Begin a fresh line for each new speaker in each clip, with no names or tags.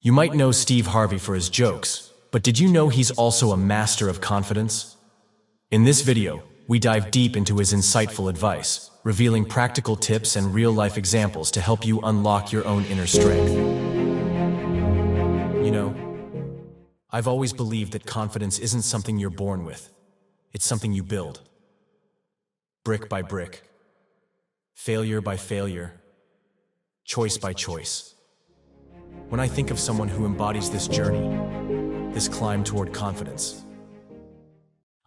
You might know Steve Harvey for his jokes, but did you know he's also a master of confidence? In this video, we dive deep into his insightful advice, revealing practical tips and real-life examples to help you unlock your own inner strength. You know, I've always believed that confidence isn't something you're born with. It's something you build. Brick by brick. Failure by failure. Choice by choice. When I think of someone who embodies this journey, this climb toward confidence,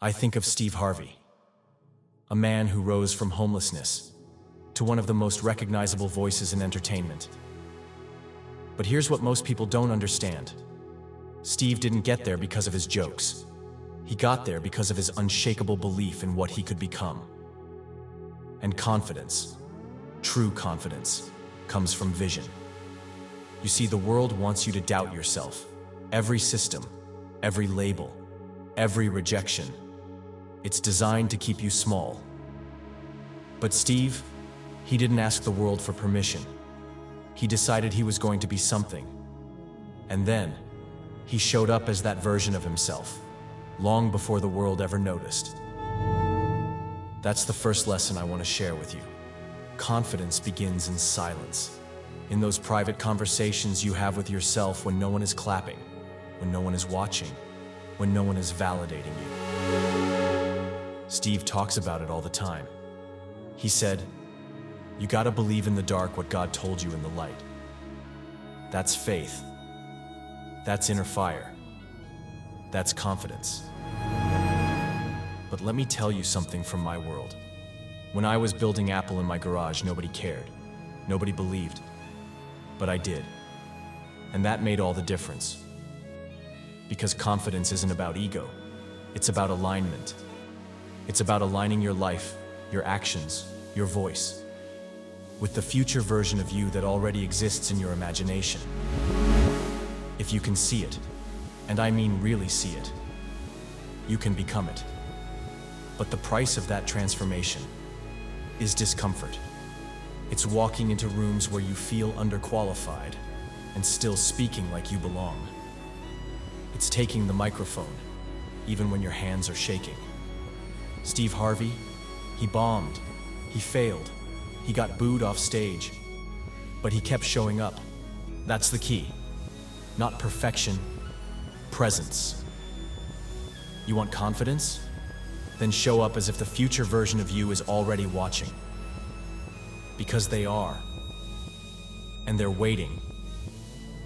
I think of Steve Harvey, a man who rose from homelessness to one of the most recognizable voices in entertainment. But here's what most people don't understand. Steve didn't get there because of his jokes. He got there because of his unshakable belief in what he could become. And confidence, true confidence, comes from vision. You see, the world wants you to doubt yourself. Every system, every label, every rejection, it's designed to keep you small. But Steve, he didn't ask the world for permission. He decided he was going to be something. And then, he showed up as that version of himself, long before the world ever noticed. That's the first lesson I want to share with you. Confidence begins in silence. In those private conversations you have with yourself when no one is clapping, when no one is watching, when no one is validating you. Steve talks about it all the time. He said, "You gotta believe in the dark what God told you in the light." That's faith. That's inner fire. That's confidence. But let me tell you something from my world. When I was building Apple in my garage, nobody cared. Nobody believed. But I did. And that made all the difference. Because confidence isn't about ego. It's about alignment. It's about aligning your life, your actions, your voice, with the future version of you that already exists in your imagination. If you can see it, and I mean really see it, you can become it. But the price of that transformation is discomfort. It's walking into rooms where you feel underqualified and still speaking like you belong. It's taking the microphone, even when your hands are shaking. Steve Harvey, he bombed, he failed, he got booed off stage, but he kept showing up. That's the key. Not perfection, presence. You want confidence? Then show up as if the future version of you is already watching. Because they are. And they're waiting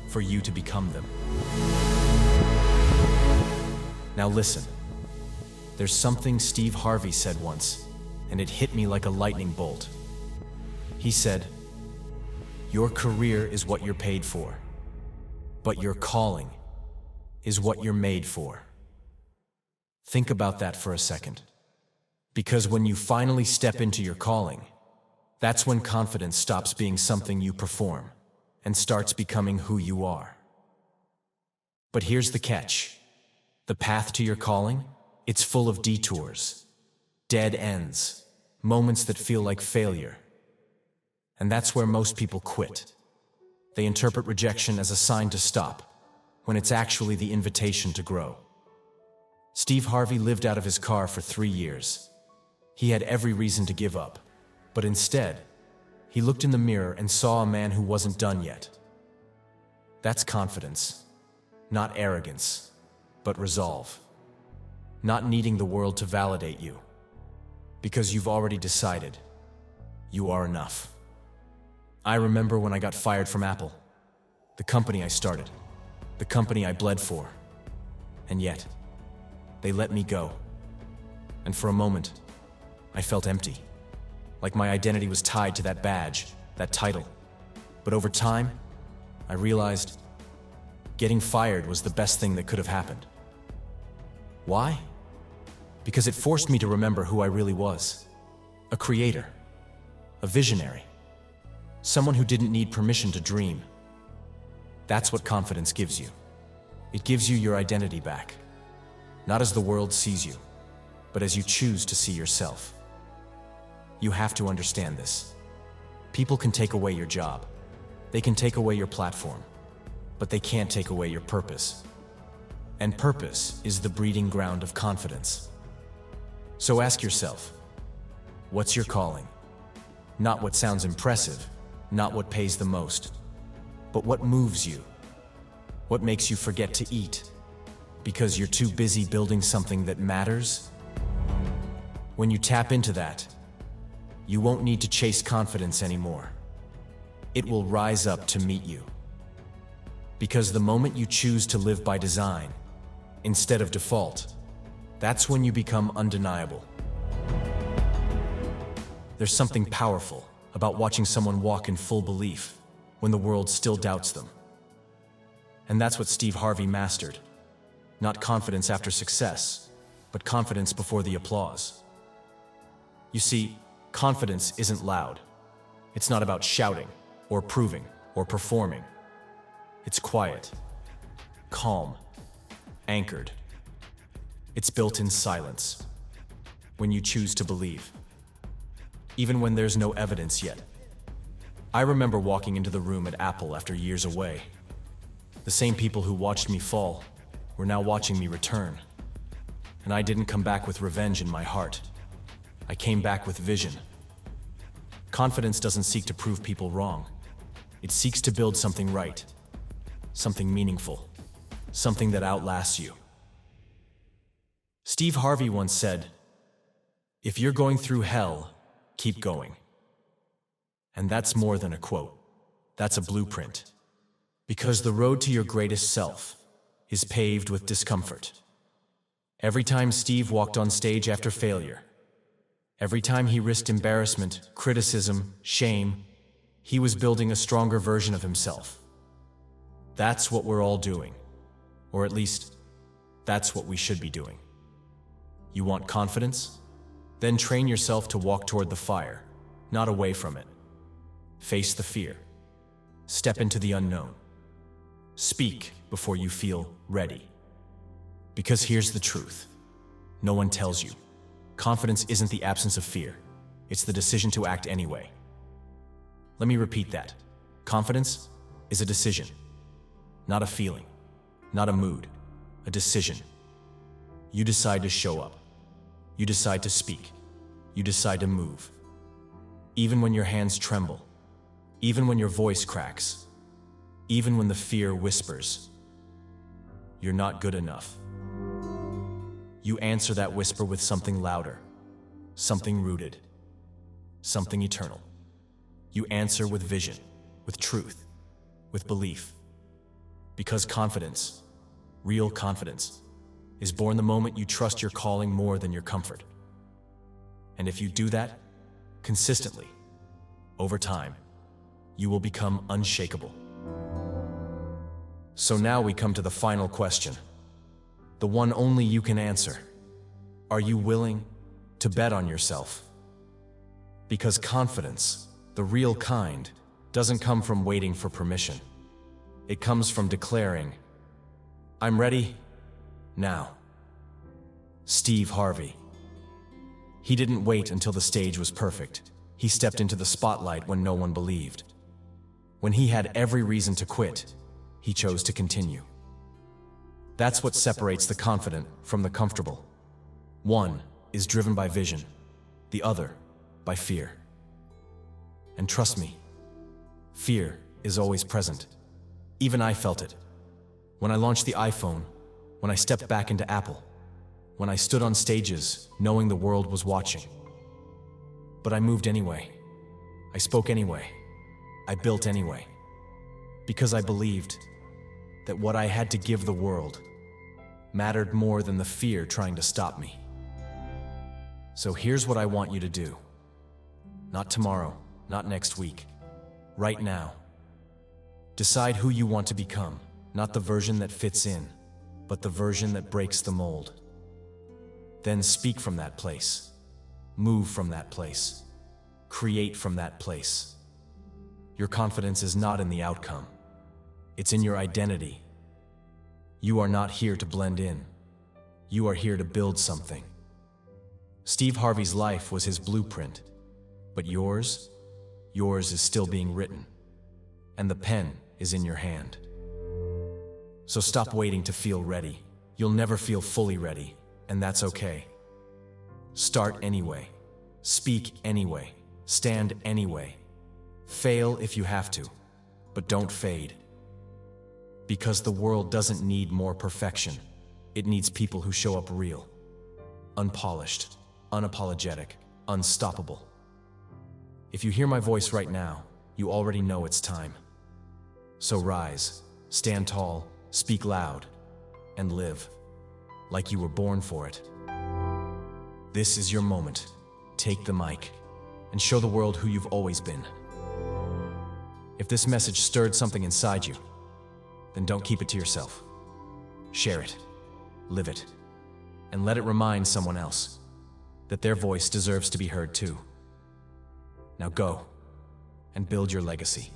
for you to become them. Now listen, there's something Steve Harvey said once, and it hit me like a lightning bolt. He said, "Your career is what you're paid for, but your calling is what you're made for." Think about that for a second. Because when you finally step into your calling, that's when confidence stops being something you perform and starts becoming who you are. But here's the catch. The path to your calling, it's full of detours, dead ends, moments that feel like failure. And that's where most people quit. They interpret rejection as a sign to stop, when it's actually the invitation to grow. Steve Harvey lived out of his car for 3 years. He had every reason to give up. But instead, he looked in the mirror and saw a man who wasn't done yet. That's confidence. Not arrogance, but resolve. Not needing the world to validate you. Because you've already decided you are enough. I remember when I got fired from Apple, the company I started, the company I bled for. And yet, they let me go. And for a moment, I felt empty. Like my identity was tied to that badge, that title. But over time, I realized getting fired was the best thing that could have happened. Why? Because it forced me to remember who I really was. A creator, a visionary, someone who didn't need permission to dream. That's what confidence gives you. It gives you your identity back. Not as the world sees you, but as you choose to see yourself. You have to understand this. People can take away your job. They can take away your platform. but they can't take away your purpose. And purpose is the breeding ground of confidence. So ask yourself, what's your calling? Not what sounds impressive, not what pays the most, but what moves you, what makes you forget to eat, because you're too busy building something that matters. When you tap into that, you won't need to chase confidence anymore. It will rise up to meet you. Because the moment you choose to live by design, instead of default, that's when you become undeniable. There's something powerful about watching someone walk in full belief when the world still doubts them. And that's what Steve Harvey mastered. Not confidence after success, but confidence before the applause. You see, confidence isn't loud. It's not about shouting, or proving, or performing. It's quiet, calm, anchored. It's built in silence, when you choose to believe, even when there's no evidence yet. I remember walking into the room at Apple after years away. The same people who watched me fall were now watching me return. And I didn't come back with revenge in my heart. I came back with vision. Confidence doesn't seek to prove people wrong. It seeks to build something right, something meaningful, something that outlasts you. Steve Harvey once said, "If you're going through hell, keep going." And that's more than a quote. That's a blueprint. Because the road to your greatest self is paved with discomfort. Every time Steve walked on stage after failure, every time he risked embarrassment, criticism, shame, he was building a stronger version of himself. That's what we're all doing. Or at least, that's what we should be doing. You want confidence? Then train yourself to walk toward the fire, not away from it. Face the fear. Step into the unknown. Speak before you feel ready. Because here's the truth. No one tells you. Confidence isn't the absence of fear. It's the decision to act anyway. Let me repeat that. Confidence is a decision, not a feeling, not a mood, a decision. You decide to show up. You decide to speak. You decide to move. Even when your hands tremble, even when your voice cracks, even when the fear whispers, "You're not good enough." You answer that whisper with something louder, something rooted, something eternal. You answer with vision, with truth, with belief. Because confidence, real confidence, is born the moment you trust your calling more than your comfort. And if you do that, consistently, over time, you will become unshakable. So now we come to the final question, the one only you can answer. Are you willing to bet on yourself? Because confidence, the real kind, doesn't come from waiting for permission. It comes from declaring, "I'm ready now." Steve Harvey. He didn't wait until the stage was perfect. He stepped into the spotlight when no one believed. When he had every reason to quit, he chose to continue. That's what separates the confident from the comfortable. One is driven by vision, the other by fear. And trust me, fear is always present. Even I felt it. When I launched the iPhone, when I stepped back into Apple, when I stood on stages knowing the world was watching. But I moved anyway. I spoke anyway. I built anyway. Because I believed that what I had to give the world mattered more than the fear trying to stop me. So here's what I want you to do. Not tomorrow, not next week. Right now. Decide who you want to become, not the version that fits in, but the version that breaks the mold. Then speak from that place. Move from that place. Create from that place. Your confidence is not in the outcome. It's in your identity. You are not here to blend in. You are here to build something. Steve Harvey's life was his blueprint, but yours is still being written, and the pen is in your hand. So stop waiting to feel ready. You'll never feel fully ready, and that's okay. Start anyway. Speak anyway. Stand anyway. Fail if you have to, but don't fade. Because the world doesn't need more perfection. It needs people who show up real, unpolished, unapologetic, unstoppable. If you hear my voice right now, you already know it's time. So rise, stand tall, speak loud, and live like you were born for it. This is your moment. Take the mic and show the world who you've always been. If this message stirred something inside you, then don't keep it to yourself. Share it, live it, and let it remind someone else that their voice deserves to be heard too. Now go and build your legacy.